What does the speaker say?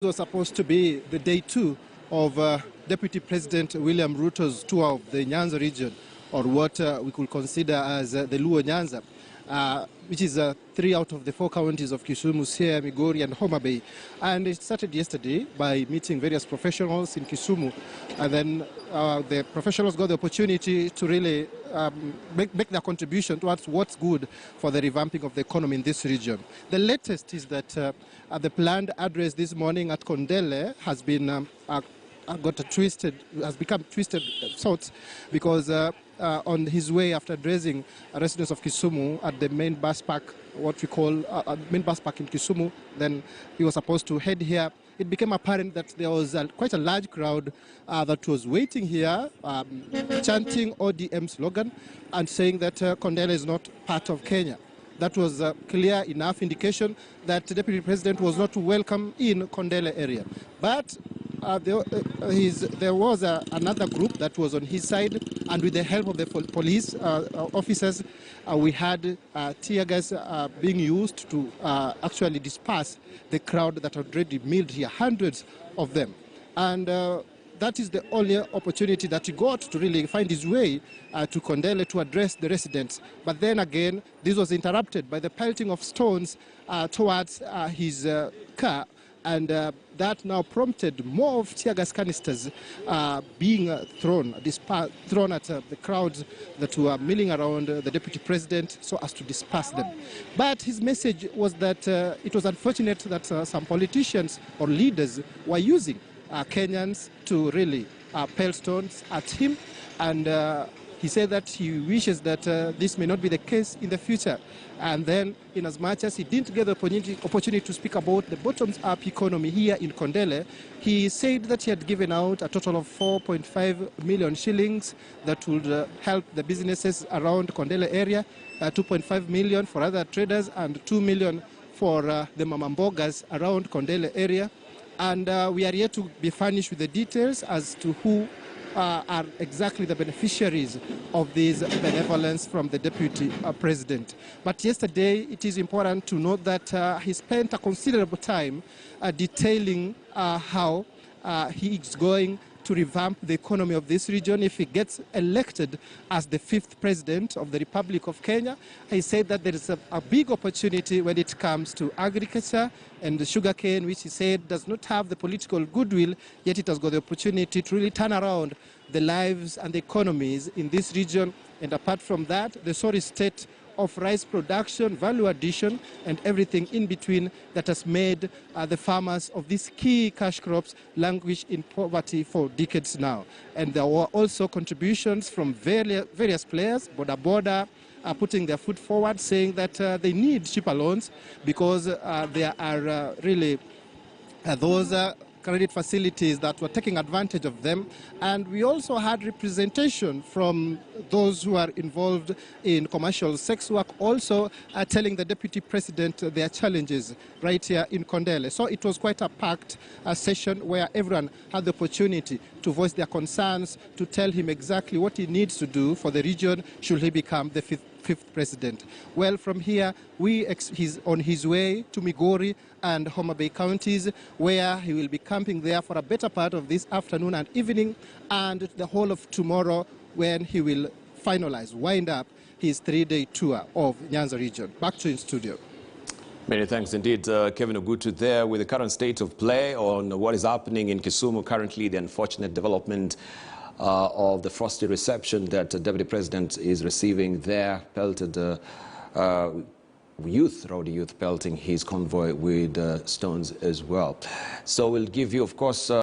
It was supposed to be the day 2 of Deputy President William Rutoh's tour of the Nyanza region, or what we could consider as the Luo Nyanza, which is 3 out of the 4 counties of Kisumu, Siaya, Migori and Homa Bay. And it started yesterday by meeting various professionals in Kisumu, and then the professionals got the opportunity to really make their contribution towards what's good for the revamping of the economy in this region. The latest is that the planned address this morning at Kondele has been has become twisted sorts, because on his way after addressing residents of Kisumu at the main bus park, what we call main bus park in Kisumu, then he was supposed to head here. It became apparent that there was quite a large crowd that was waiting here, chanting ODM slogan and saying that Kondele is not part of Kenya. That was a clear enough indication that the Deputy President was not welcome in Kondele area. But there was another group that was on his side, and with the help of the police officers, we had tear gas being used to actually disperse the crowd that had already milled here, hundreds of them. And that is the only opportunity that he got to really find his way to Kondele to address the residents. But then again, this was interrupted by the pelting of stones towards his car, and that now prompted more of tear gas canisters being thrown at the crowds that were milling around the Deputy President so as to disperse them. But his message was that it was unfortunate that some politicians or leaders were using Kenyans to really pelt stones at him, and he said that he wishes that this may not be the case in the future. And then, in as much as he didn't get the opportunity to speak about the bottoms-up economy here in Kondele, he said that he had given out a total of 4.5 million shillings that would help the businesses around Kondele area, 2.5 million for other traders, and 2 million for the mamambogas around Kondele area. And we are yet to be furnished with the details as to who are exactly the beneficiaries of this benevolence from the Deputy President. But yesterday, it is important to note that he spent a considerable time detailing how he is going to revamp the economy of this region if he gets elected as the 5th president of the Republic of Kenya. He said that there is a big opportunity when it comes to agriculture and the sugarcane, which he said does not have the political goodwill, yet it has got the opportunity to really turn around the lives and the economies in this region. And apart from that, the sorry state of rice production, value addition, and everything in between that has made the farmers of these key cash crops languish in poverty for decades now. And there were also contributions from various players, Boda, putting their foot forward, saying that they need cheaper loans because there are really those credit facilities that were taking advantage of them. And we also had representation from those who are involved in commercial sex work, also telling the Deputy President their challenges right here in Kondele. So it was quite a packed session where everyone had the opportunity to voice their concerns, to tell him exactly what he needs to do for the region should he become the 5th president. Well, from here, he's on his way to Migori and Homa Bay counties, where he will be camping there for a better part of this afternoon and evening, and the whole of tomorrow, when he will wind up his 3-day tour of Nyanza region. Back to you in studio. Many thanks indeed, Kevin Ogutu there with the current state of play on what is happening in Kisumu currently, the unfortunate development of the frosty reception that the Deputy President is receiving there, pelted rowdy youth pelting his convoy with stones as well. So we'll give you, of course,